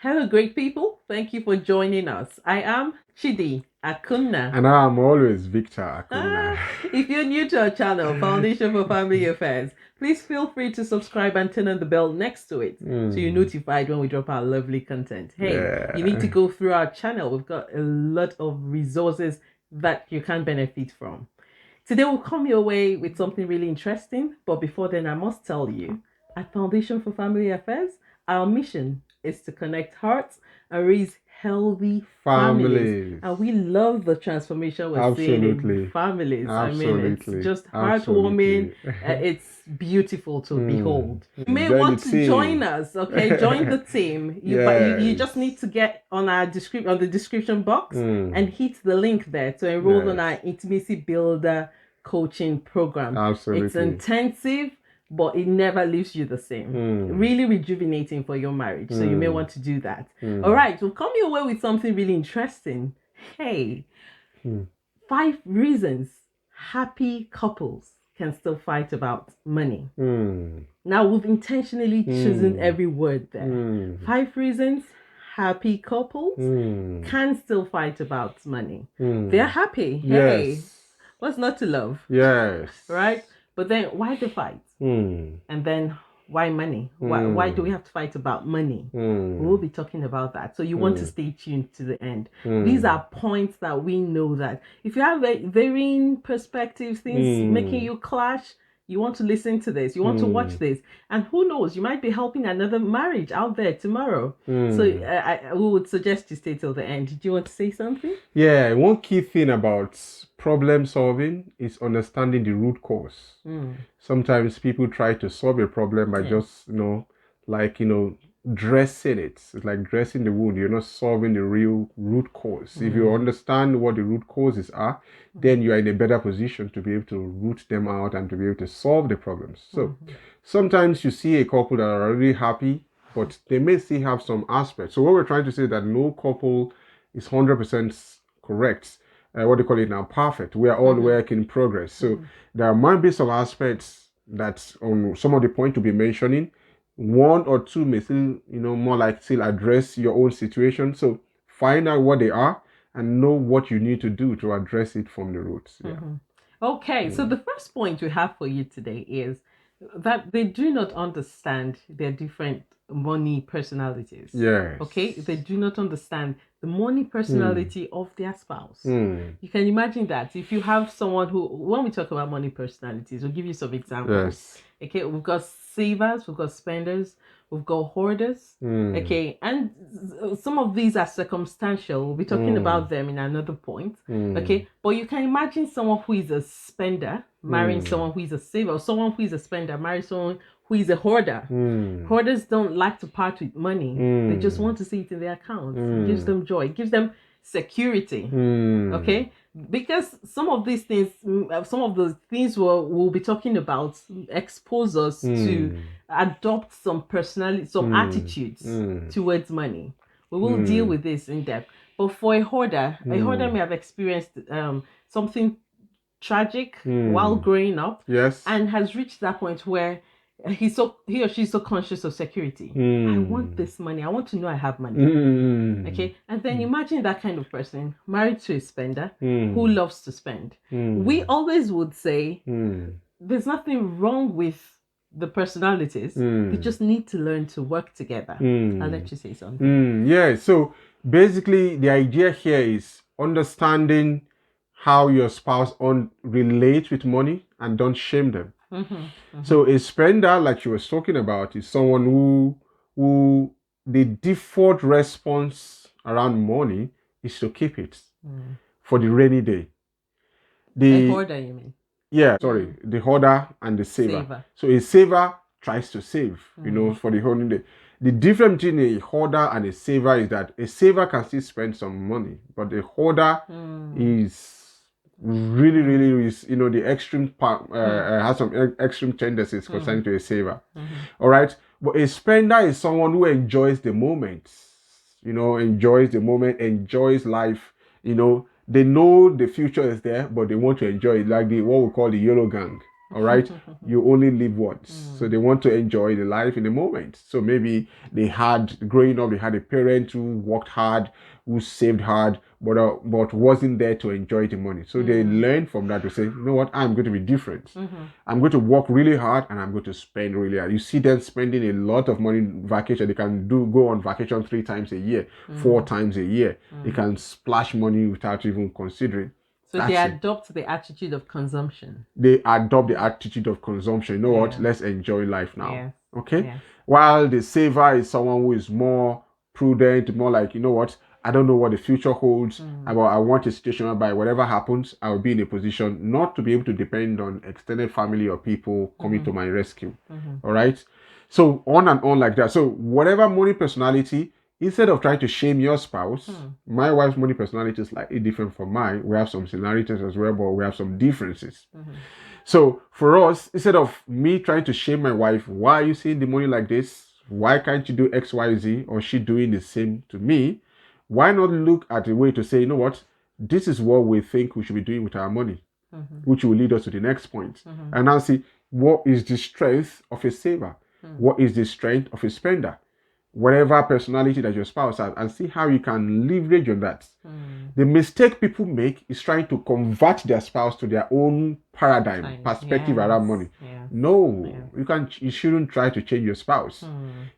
Hello, great people. Thank you for joining us. I am Chidi Akunna. And I'm always Victor Akunna. If you're new to our channel, Foundation for Family Affairs, please feel free to subscribe and turn on the bell next to it so you're notified when we drop our lovely content. Hey, you need to go through our channel. We've got a lot of resources that you can benefit from. Today we'll come your way with something really interesting, but before then I must tell you, at Foundation for Family Affairs, our mission is to connect hearts and raise healthy families. And we love the transformation we're seeing in families. I mean, it's just heartwarming. It's beautiful to behold. You may want to join us, okay? Join the team. You just need to get on our the description box and hit the link there to enroll on our Intimacy Builder coaching program. It's intensive, but it never leaves you the same. Really rejuvenating for your marriage. So you may want to do that. All right, we'll come your way with something really interesting. Hey, 5 reasons happy couples can still fight about money. Now, we've intentionally chosen every word there. 5 reasons happy couples can still fight about money. They're happy. Hey, what's not to love? Yes. Right? But then why the fight? And then why money? Why do we have to fight about money? We'll be talking about that. So you want to stay tuned to the end. These are points that we know that if you have varying perspectives, things making you clash, you want to listen to this, you want to watch this, and who knows, you might be helping another marriage out there tomorrow. So we would suggest you stay till the end. Do you want to say something? Yeah, one key thing about problem solving is understanding the root cause. Sometimes people try to solve a problem by just, dressing it. It's like dressing the wound. You're not solving the real root cause. If you understand what the root causes are, then you are in a better position to be able to root them out and to be able to solve the problems. So sometimes you see a couple that are really happy, but they may still have some aspects. So what we're trying to say is that no couple is 100% correct. What do you call it now? Perfect. We are all work in progress. So there might be some aspects that on some of the points to be mentioning, 1 or 2 may still, more like still address your own situation. So find out what they are and know what you need to do to address it from the roots. Okay, so the first point we have for you today is that they do not understand their different money personalities. Yes. Okay, they do not understand the money personality of their spouse. You can imagine that if you have someone who, when we talk about money personalities, we'll give you some examples. Okay, we've got savers, we've got spenders, we've got hoarders. Okay, and some of these are circumstantial. We'll be talking about them in another point. Okay, but you can imagine someone who is a spender marrying someone who is a saver, or someone who is a spender marrying someone who is a hoarder. Hoarders don't like to part with money. They just want to see it in their accounts. It gives them joy. It gives them security. Okay, because some of these things, some of the things we'll be talking about expose us to adopt some personality, some attitudes towards money. We will deal with this in depth. But for a hoarder may have experienced something tragic while growing up, and has reached that point where he or she's so conscious of security. I want this money. I want to know I have money. Okay, and then imagine that kind of person married to a spender who loves to spend. We always would say there's nothing wrong with the personalities. They just need to learn to work together. I'll let you say something. Yeah, so basically the idea here is understanding how your spouse relates with money and don't shame them. So a spender, like you were talking about, is someone who the default response around money is to keep it for the rainy day. The hoarder, you mean? Yeah, sorry, the hoarder and the saver. So a saver tries to save, for the rainy day. The difference between a hoarder and a saver is that a saver can still spend some money, but a hoarder is really is, the extreme part has some extreme tendencies concerning to a saver. All right, but a spender is someone who enjoys the moment, enjoys life. They know the future is there, but they want to enjoy it, like what we call the YOLO gang. All right, you only live once, so they want to enjoy the life in the moment. So maybe growing up, they had a parent who worked hard, who saved hard, but wasn't there to enjoy the money. So they learn from that to say, you know what, I'm going to be different. I'm going to work really hard and I'm going to spend really hard. You see them spending a lot of money on vacation. They can go on vacation 3 times a year, 4 times a year. They can splash money without even considering. So they adopt the attitude of consumption. They adopt the attitude of consumption. You know what? Let's enjoy life now. Yes. Okay? Yes. While the saver is someone who is more prudent, more like, you know what? I don't know what the future holds. I want a situation whereby whatever happens, I will be in a position not to be able to depend on extended family or people coming to my rescue. All right? So on and on like that. So whatever money personality, instead of trying to shame your spouse, my wife's money personality is slightly different from mine. We have some similarities as well, but we have some differences. So for us, instead of me trying to shame my wife, why are you seeing the money like this? Why can't you do X, Y, Z? Or she doing the same to me? Why not look at a way to say, you know what? This is what we think we should be doing with our money, which will lead us to the next point. And now see, what is the strength of a saver? What is the strength of a spender? Whatever personality that your spouse has, and see how you can leverage on that. The mistake people make is trying to convert their spouse to their own paradigm, perspective around money. No, you shouldn't try to change your spouse.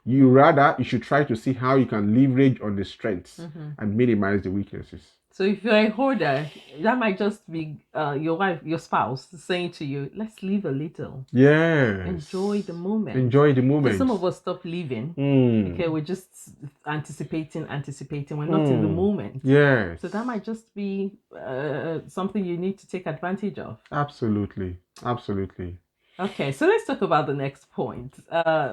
You should try to see how you can leverage on the strengths and minimize the weaknesses. So if you're a hoarder, that might just be your spouse saying to you, let's live a little. Yes. Enjoy the moment. Enjoy the moment. Because some of us stop living. Okay, we're just anticipating. We're not in the moment. Yes. So that might just be something you need to take advantage of. Absolutely. Okay, so let's talk about the next point.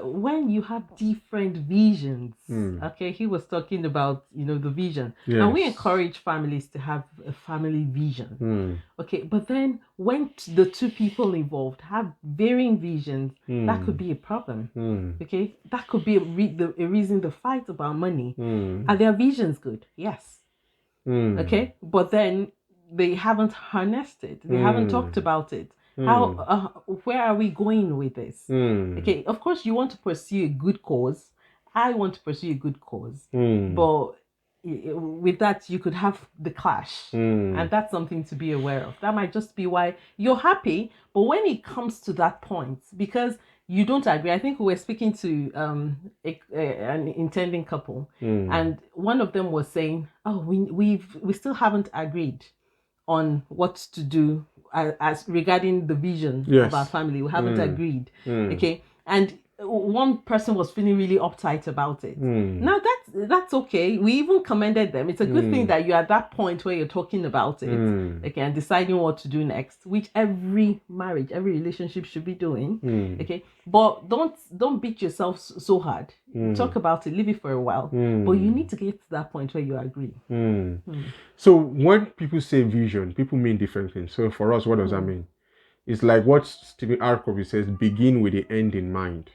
When you have different visions, okay, he was talking about, the vision. Yes. And we encourage families to have a family vision. Okay, but then when the two people involved have varying visions, that could be a problem. Okay, that could be a reason to fight about money. Are their visions good? Yes. Okay, but then they haven't harnessed it. They haven't talked about it. Where are we going with this? Okay, of course you want to pursue a good cause. I want to pursue a good cause, but with that you could have the clash, and that's something to be aware of. That might just be why you're happy, but when it comes to that point, because you don't agree. I think we were speaking to an intending couple, and one of them was saying, "Oh, we still haven't agreed on what to do as regarding the vision of our family. We haven't agreed." Okay, and one person was feeling really uptight about it. Now that's okay. We even commended them. It's a good thing that you're at that point where you're talking about it, okay, and deciding what to do next, which every marriage, every relationship should be doing. Okay, but don't beat yourself so hard. Talk about it, leave it for a while, but you need to get to that point where you agree. So when people say vision, people mean different things. So for us, what does that mean? It's like what Stephen R. Covey says: begin with the end in mind.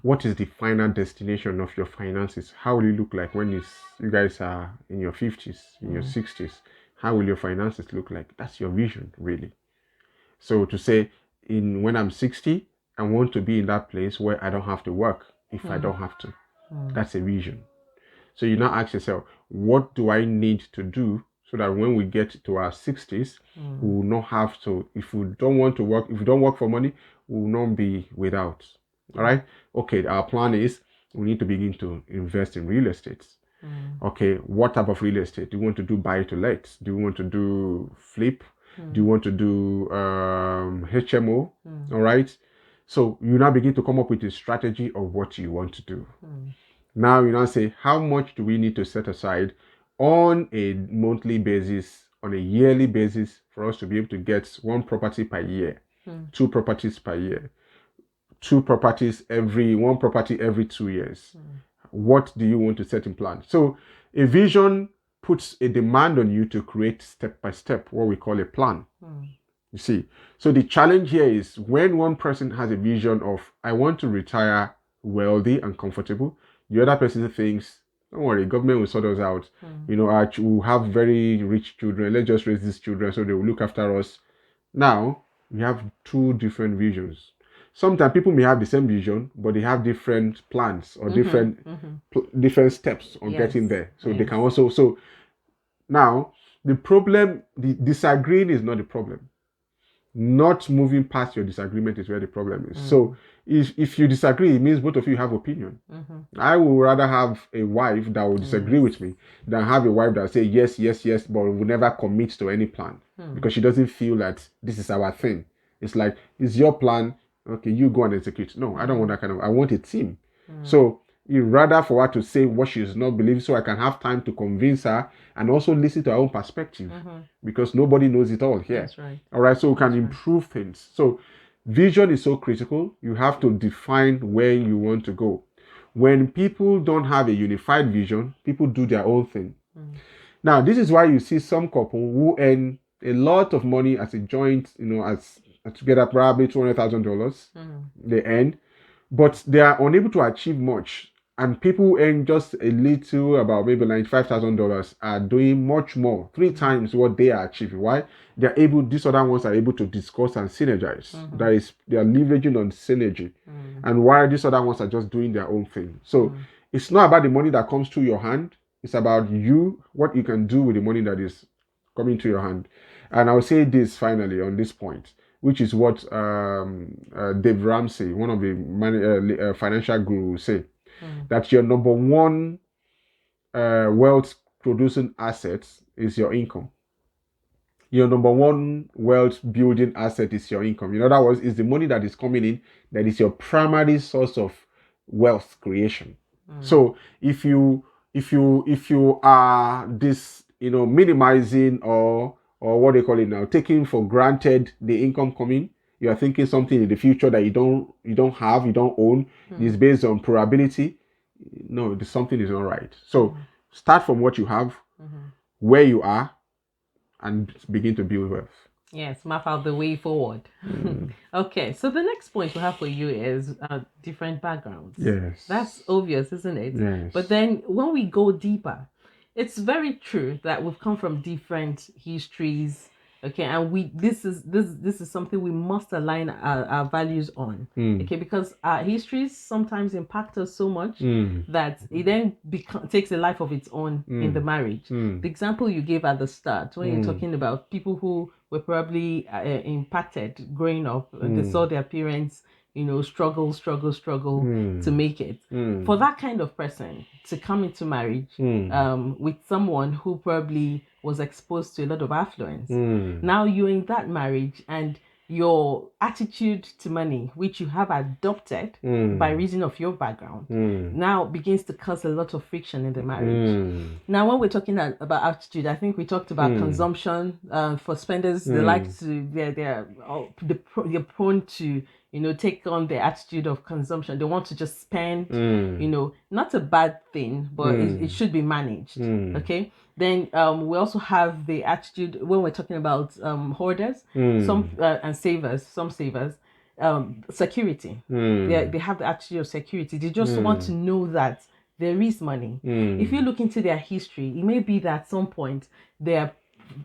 What is the final destination of your finances? How will it look like when you guys are in your 50s, in your 60s? How will your finances look like? That's your vision, really. So to say, when I'm 60, I want to be in that place where I don't have to work if I don't have to. That's a vision. So you now ask yourself, what do I need to do so that when we get to our 60s, we will not have to, if we don't want to work, if we don't work for money, we will not be without. All right. Okay. Our plan is we need to begin to invest in real estate. Okay. What type of real estate? Do you want to do buy to let? Do you want to do flip? Do you want to do HMO? All right. So you now begin to come up with a strategy of what you want to do. Now you now say, how much do we need to set aside on a monthly basis, on a yearly basis, for us to be able to get one property per year, 2 properties per year, 2 properties one property every 2 years. What do you want to set in plan? So a vision puts a demand on you to create step by step what we call a plan. You see, so the challenge here is when one person has a vision of, I want to retire wealthy and comfortable, the other person thinks, don't worry, government will sort us out. We'll have very rich children. Let's just raise these children so they will look after us. Now, We have two different visions. Sometimes people may have the same vision, but they have different plans or different steps on getting there. So they can also, so now the problem, the disagreeing is not the problem. Not moving past your disagreement is where the problem is. So if you disagree, it means both of you have opinion. I would rather have a wife that will disagree with me than have a wife that will say yes, yes, yes, but will never commit to any plan because she doesn't feel that this is our thing. It's like, it's your plan. Okay, you go and execute. No, I don't want that kind of, I want a team. So you rather for her to say what she does not believe so I can have time to convince her and also listen to her own perspective because nobody knows it all here. That's right. All right, so we can improve things. So vision is so critical. You have to define where you want to go. When people don't have a unified vision, people do their own thing. Now, this is why you see some couple who earn a lot of money as a joint, as together probably $200,000 they earn, but they are unable to achieve much. And people who earn just a little, about maybe $95,000, are doing much more, 3 times what they are achieving. Why? They're able, these other ones are able to discuss and synergize. That is, they are leveraging on synergy. And while these other ones are just doing their own thing. So it's not about the money that comes to your hand. It's about you, what you can do with the money that is coming to your hand. And I'll say this finally on this point, which is what Dave Ramsey, one of the financial gurus, say. That your number one wealth producing asset is your income. Your number one wealth building asset is your income. In other words, it's the money that is coming in that is your primary source of wealth creation. So if you are this, minimizing or what they call it now, taking for granted the income coming, you are thinking something in the future that you don't have, you don't own, is based on probability. No, something is not right. So start from what you have, where you are, and begin to build wealth. Yes, map out the way forward. Okay, so the next point we have for you is different backgrounds. Yes. That's obvious, isn't it? Yes. But then when we go deeper, it's very true that we've come from different histories. Okay, and this is something we must align our values on. Okay, because our histories sometimes impact us so much that it then takes a life of its own in the marriage. The example you gave at the start, when you're talking about people who were probably impacted growing up, they saw their parents, struggle to make it. For that kind of person to come into marriage with someone who probably was exposed to a lot of affluence. Now you're in that marriage and your attitude to money, which you have adopted by reason of your background, now begins to cause a lot of friction in the marriage. Now, when we're talking about attitude, I think we talked about consumption. For spenders, they like to, they're prone to, take on the attitude of consumption. They want to just spend, not a bad thing, but it should be managed. Okay. Then we also have the attitude when we're talking about hoarders, and savers, some savers, security. They have the attitude of security. They just want to know that there is money. If you look into their history, it may be that at some point their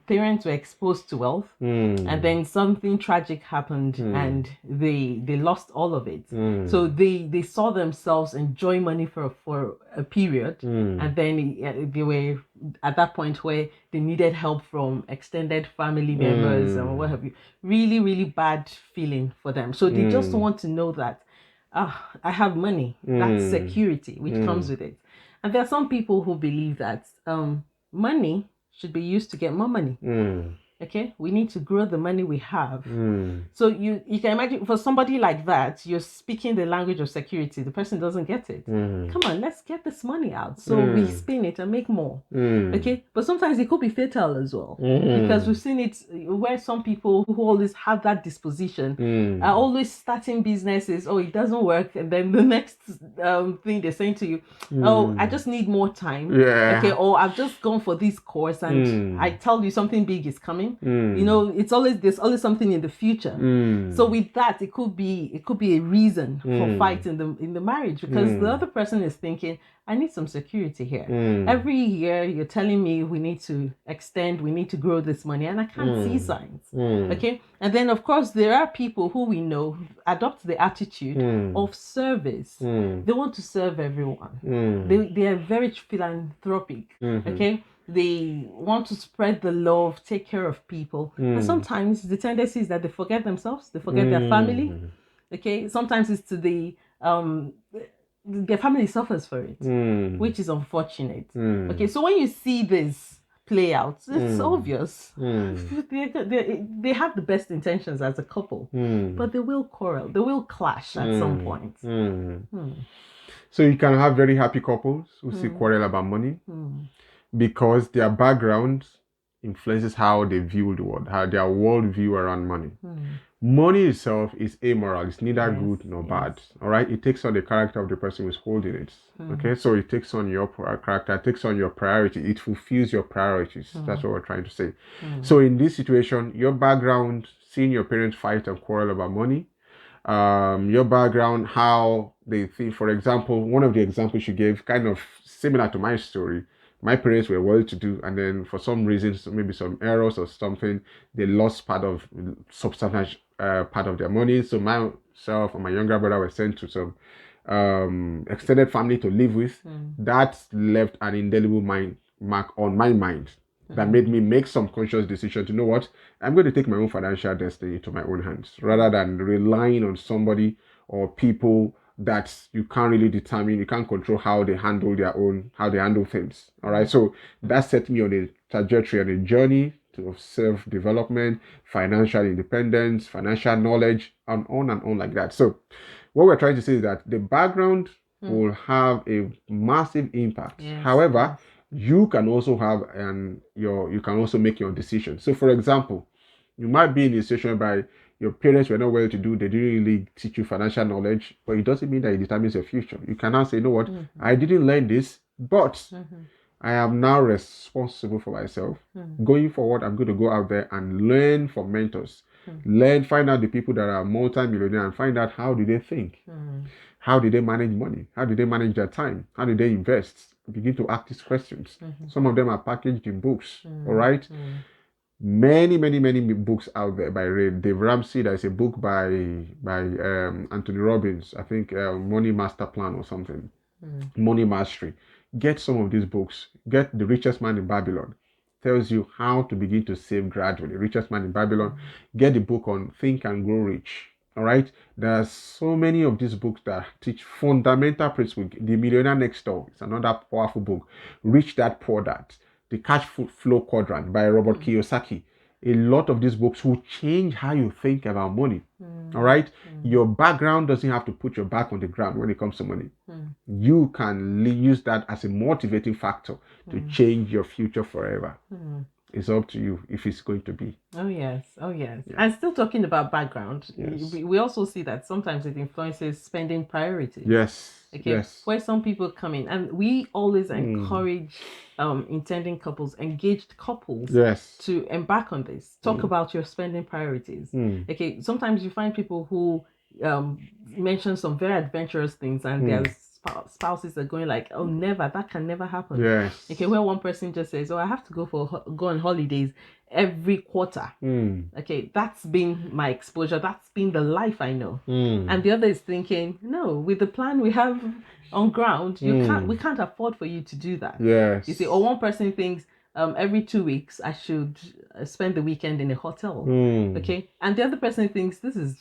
parents were exposed to wealth and then something tragic happened and they lost all of it. So they saw themselves enjoy money for a period and then they were at that point where they needed help from extended family members and what have you. Really, really bad feeling for them. So they just want to know that I have money. That's security which comes with it. And there are some people who believe that money should be used to get more money. Okay, we need to grow the money we have. So you can imagine for somebody like that, you're speaking the language of security. The person doesn't get it. Come on, let's get this money out so we spin it and make more. Okay, but sometimes it could be fatal as well because we've seen it where some people who always have that disposition are always starting businesses. Oh, it doesn't work, and then the next thing they're saying to you, oh, I just need more time. Okay, or I've just gone for this course and I tell you something big is coming. time. There's always something in the future. So with that, it could be a reason for fight in the marriage, because the other person is thinking, I need some security here. Every year you're telling me we need to extend, we need to grow this money, and I can't see signs. Okay. And then of course there are people who we know adopt the attitude of service. They want to serve everyone. They are very philanthropic. Okay. They want to spread the love, take care of people. And sometimes the tendency is that they forget themselves, they forget their family. Okay. Sometimes it's to their family suffers for it, which is unfortunate. Okay, so when you see this play out, it's obvious. They have the best intentions as a couple, but they will quarrel, they will clash at some point. So you can have very happy couples who see quarrel about money because their background influences how they view the world, how their world view around money. Money itself is amoral. It's neither good nor bad. All right. It takes on the character of the person who's holding it. Okay. So it takes on your character. It takes on your priority. It fulfills your priorities. That's what we're trying to say. So in this situation, your background, seeing your parents fight and quarrel about money, your background, how they think. For example, one of the examples you gave, kind of similar to my story. My parents were well-to-do, and then for some reasons, maybe some errors or something, they lost substantial part of their money. So myself and my younger brother were sent to some extended family to live with. That left an indelible mark on my mind that made me make some conscious decision to know what, I'm going to take my own financial destiny into my own hands rather than relying on somebody or people that you can't really determine, you can't control how they handle things. All right. So that set me on a trajectory and a journey to self-development, financial independence, financial knowledge, and on like that. So what we're trying to say is that the background will have a massive impact. Yes. However, you can also have you can also make your own decision. So for example, you might be in a situation by your parents were not well-to-do, they didn't really teach you financial knowledge, but it doesn't mean that it determines your future. You cannot say, you know what, I didn't learn this, but I am now responsible for myself. Going forward, I'm going to go out there and learn from mentors. Find out the people that are multi-millionaire and find out how do they think. How do they manage money? How do they manage their time? How do they invest? Begin to ask these questions. Some of them are packaged in books, all right? Many books out there by Dave Ramsey. There's a book by Anthony Robbins, I think Money Master Plan or something, Money Mastery. Get some of these books. Get The Richest Man in Babylon. Tells you how to begin to save gradually. Richest Man in Babylon. Get the book on Think and Grow Rich. All right. There are so many of these books that teach fundamental principles. The Millionaire Next Door is another powerful book. Rich Dad Poor Dad. The Cash Flow Quadrant by Robert Kiyosaki. A lot of these books will change how you think about money. All right. Your background doesn't have to put your back on the ground when it comes to money. You can use that as a motivating factor to change your future forever. It's up to you if it's going to be. Oh yes. And still talking about background, we also see that sometimes it influences spending priorities. Yes. Okay. Yes. Where some people come in, and we always encourage intending couples, engaged couples, to embark on this. Talk about your spending priorities. Okay. Sometimes you find people who mention some very adventurous things, and their spouses are going like, oh, never, that can never happen. Yes. Okay, where one person just says, oh, I have to go on holidays every quarter. Okay, that's been my exposure, that's been the life I know. And the other is thinking, no, with the plan we have on ground, we can't afford for you to do that. Yes. You see, or one person thinks, every 2 weeks I should spend the weekend in a hotel. Okay, and the other person thinks this is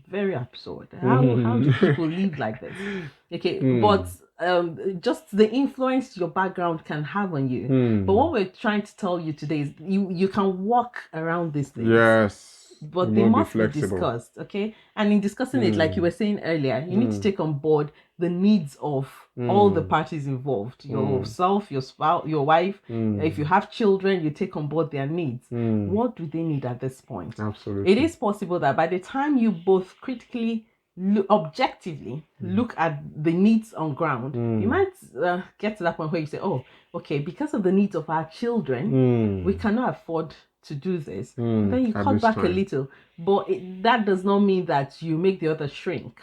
very absurd. How do people live like this? Okay, but just the influence your background can have on you. But what we're trying to tell you today is you can walk around these things. Yes. But they must be discussed, okay? And in discussing it, like you were saying earlier, you need to take on board the needs of all the parties involved. Yourself, your spouse, your wife. If you have children, you take on board their needs. What do they need at this point? Absolutely. It is possible that by the time you both critically objectively look at the needs on ground, you might get to that point where you say, oh, okay, because of the needs of our children, we cannot afford to do this. And then you cut back a little, but that does not mean that you make the other shrink.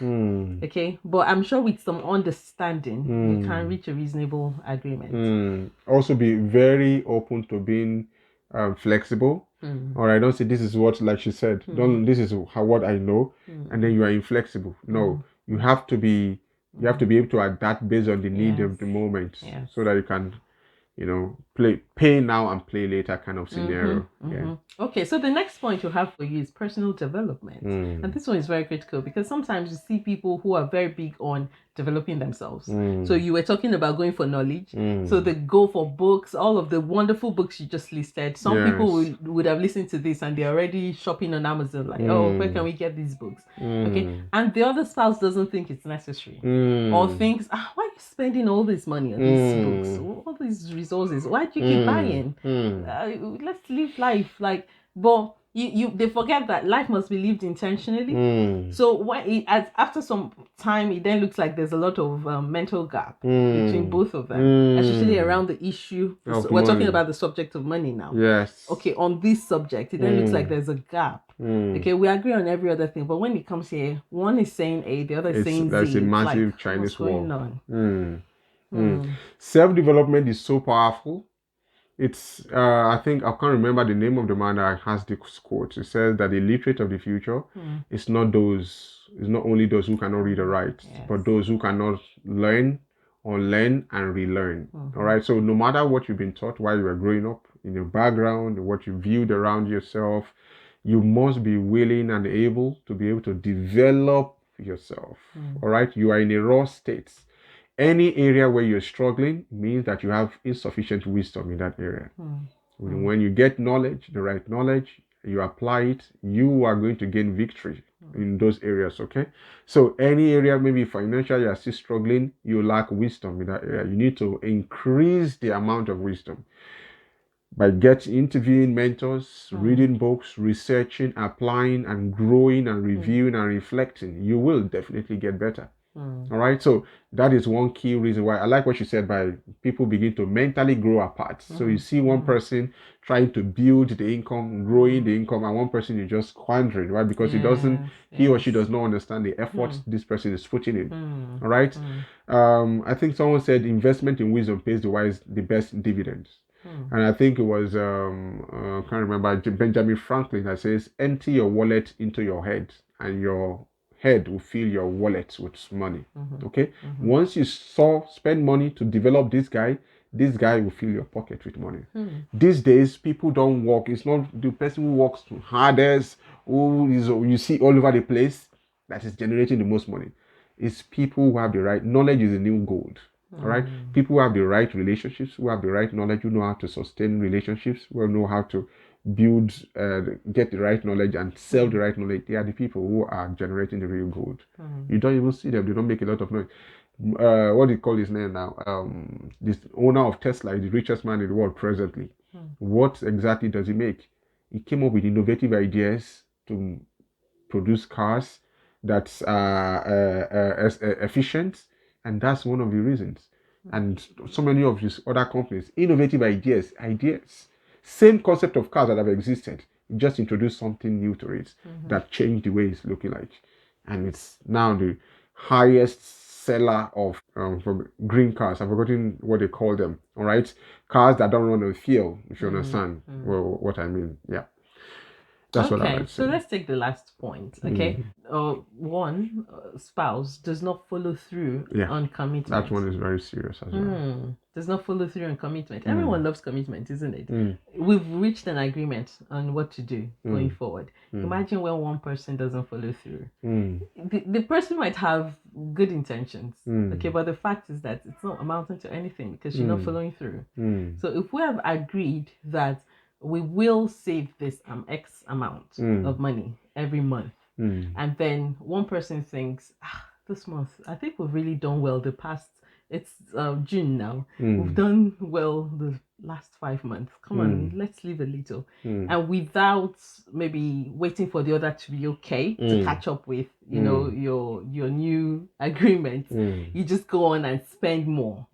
Okay, but I'm sure with some understanding, you can reach a reasonable agreement. Also, be very open to being flexible. Or I don't say this is what, like she said, don't, this is how what I know, and then you are inflexible. No, you have to be able to adapt based on the need of the moment, so that you can, pay now and play later kind of scenario. Okay, so the next point you have for you is personal development. And this one is very critical because sometimes you see people who are very big on developing themselves. So you were talking about going for knowledge. So they go for books, all of the wonderful books you just listed. Some people would have listened to this and they're already shopping on Amazon, like, oh, where can we get these books? Okay, and the other spouse doesn't think it's necessary, or thinks, why are you spending all this money on these books, all these resources? Why do you keep buying? Let's live life, like, but they forget that life must be lived intentionally. So when after some time, it then looks like there's a lot of mental gap between both of them, especially around the issue. We're talking about the subject of money now. Yes. Okay, on this subject, it then looks like there's a gap. Okay, we agree on every other thing, but when it comes here, one is saying A, the other is saying Z. That's a massive like, Chinese wall. On? Self-development is so powerful. It's I think I can't remember the name of the man that has this quote. It says that the literate of the future is not only those who cannot read or write, but those who cannot learn, unlearn, and relearn. All right. So no matter what you've been taught while you were growing up, in your background, what you viewed around yourself, you must be willing and able to develop yourself. All right. You are in a raw state. Any area where you're struggling means that you have insufficient wisdom in that area. When you get knowledge, the right knowledge, you apply it, you are going to gain victory in those areas, okay? So any area, maybe financially you are still struggling, you lack wisdom in that area. You need to increase the amount of wisdom by interviewing mentors, reading books, researching, applying, and growing and reviewing and reflecting. You will definitely get better. All right, so that is one key reason why I like what you said, by people begin to mentally grow apart. So you see one person trying to build the income, growing the income, and one person is just squandering, right? Because he or she does not understand the effort this person is putting in. All right, I think someone said investment in wisdom pays the best dividends. And I think it was I can't remember, Benjamin Franklin, that says, empty your wallet into your head and your head will fill your wallet with money. Okay, once you spend money to develop this guy will fill your pocket with money. These days people don't work. It's not the person who works hardest, who is you see all over the place, that is generating the most money. It's people who have the right knowledge. Is the new gold. All right, people who have the right relationships, who have the right knowledge, who know how to sustain relationships, who know how to build, get the right knowledge and sell the right knowledge. They are the people who are generating the real gold. You don't even see them. They don't make a lot of noise. What do you call his name now? This owner of Tesla is the richest man in the world presently. What exactly does he make? He came up with innovative ideas to produce cars that's efficient, and that's one of the reasons. And so many of these other companies, innovative ideas, same concept of cars that have existed, just introduce something new to it that changed the way it's looking like, and it's now the highest seller of from green cars. I've forgotten what they call them. All right, cars that don't run on fuel, if you understand what I mean. Yeah. That's what I like. So let's take the last point. Okay, one spouse does not follow through on commitment. That one is very serious as well. Does not follow through on commitment. Everyone loves commitment, isn't it? We've reached an agreement on what to do going forward. Imagine when one person doesn't follow through. The person might have good intentions, okay, but the fact is that it's not amounting to anything because you're not following through. So if we have agreed that we will save this X amount of money every month, and then one person thinks, this month I think we've really done well. The past it's June now. We've done well the last 5 months. Come on, let's live a little. And without maybe waiting for the other to be okay to catch up with, you know, your new agreement, you just go on and spend more.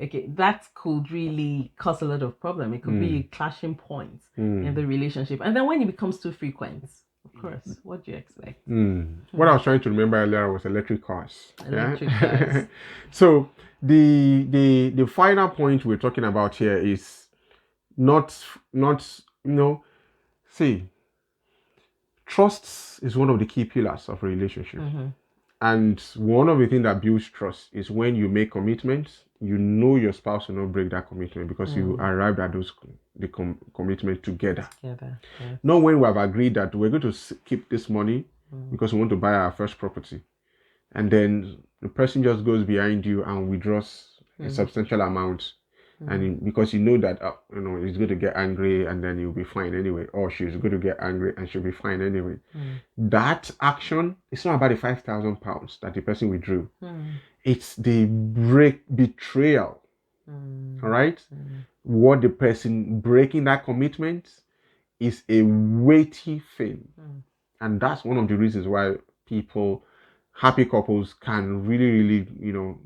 Okay, that could really cause a lot of problem. It could be a clashing point in the relationship. And then when it becomes too frequent, of course, what do you expect? What I was trying to remember earlier was electric cars. Electric cars. So the final point we're talking about here is not see, trust is one of the key pillars of a relationship. And one of the things that builds trust is when you make commitments, you know your spouse will not break that commitment because you arrived at the commitment together. Not when we have agreed that we're going to keep this money because we want to buy our first property, and then the person just goes behind you and withdraws a substantial amount, and because you know that he's going to get angry and then you'll be fine anyway, or she's going to get angry and she'll be fine anyway. That action, it's not about the £5,000 that the person withdrew. It's the betrayal. All right. What the person breaking that commitment is a weighty thing, and that's one of the reasons why happy couples can really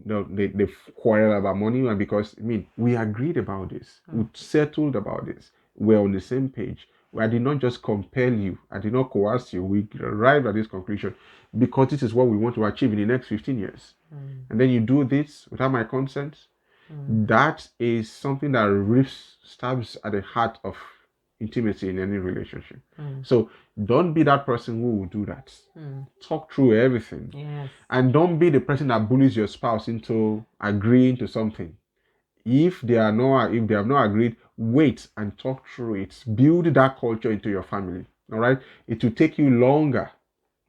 they quarrel about money, and because we agreed about this, we settled about this, we're on the same page. I did not just compel you, I did not coerce you. We arrived at this conclusion because this is what we want to achieve in the next 15 years. And then you do this without my consent. That is something that stabs at the heart of intimacy in any relationship. So don't be that person who will do that. Talk through everything. And don't be the person that bullies your spouse into agreeing to something. If they have not agreed, wait and talk through it. Build that culture into your family. All right. It will take you longer.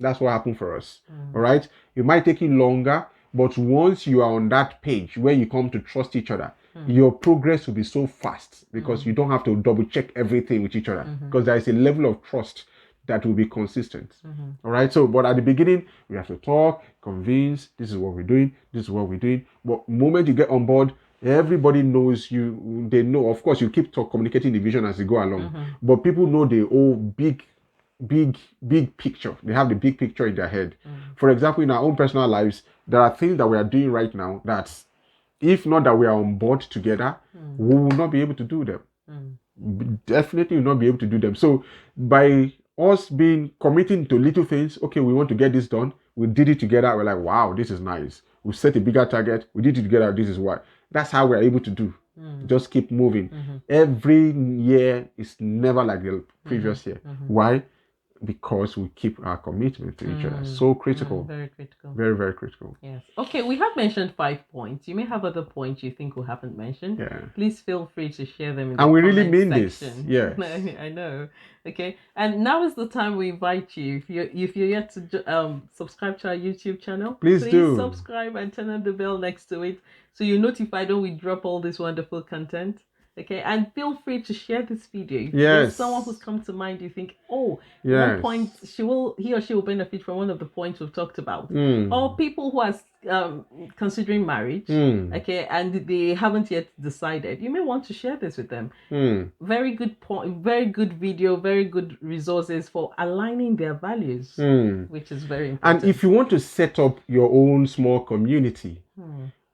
That's what happened for us. All right. It might take you longer, but once you are on that page where you come to trust each other, your progress will be so fast because you don't have to double check everything with each other, because there is a level of trust that will be consistent. All right. So, but at the beginning, we have to talk, convince, this is what we're doing, this is what we're doing. But the moment you get on board, everybody knows you. They know, of course, you keep communicating the vision as you go along, but people know the whole big picture. They have the big picture in their head. For example, in our own personal lives, there are things that we are doing right now that, if not that we are on board together, we will not be able to do them. Definitely will not be able to do them. So by us committing to little things, okay, we want to get this done, we did it together, we're like, wow, this is nice. We set a bigger target, we did it together, this is why. That's how we're able to do. Just keep moving. Every year is never like the previous year. Why? Because we keep our commitment to each other. So critical. Very critical. Very, very critical. Yes. Okay, we have mentioned 5 points. You may have other points you think we haven't mentioned. Please feel free to share them in the comment section. And we really mean section. this. Yes. I know. Okay. And now is the time we invite you. If you're yet to subscribe to our YouTube channel, please do subscribe and turn on the bell next to it so you're notified when we drop all this wonderful content. Okay, and feel free to share this video. If there's someone who's come to mind, you think, one point he or she will benefit from one of the points we've talked about, or people who are considering marriage, okay, and they haven't yet decided. You may want to share this with them. Very good point, very good video, very good resources for aligning their values, which is very important. And if you want to set up your own small community,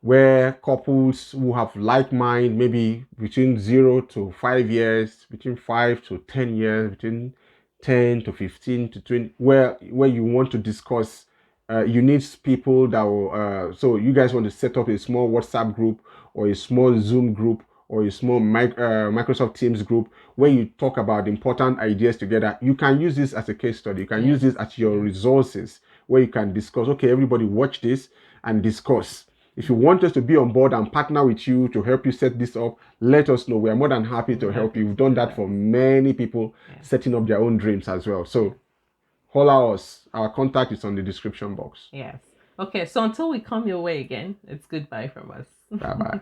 where couples who have like mind, maybe between 0 to 5 years, between 5 to 10 years, between 10 to 15 to 20, where you want to discuss, you need people that will, so you guys want to set up a small WhatsApp group or a small Zoom group or a small Microsoft Teams group where you talk about important ideas together. You can use this as a case study. You can use this as your resources where you can discuss, okay, everybody watch this and discuss. If you want us to be on board and partner with you to help you set this up, let us know. We are more than happy to help you. We've done that for many people setting up their own dreams as well. So holler us. Our contact is on the description box. Yes. Okay, so until we come your way again, it's goodbye from us. Bye-bye.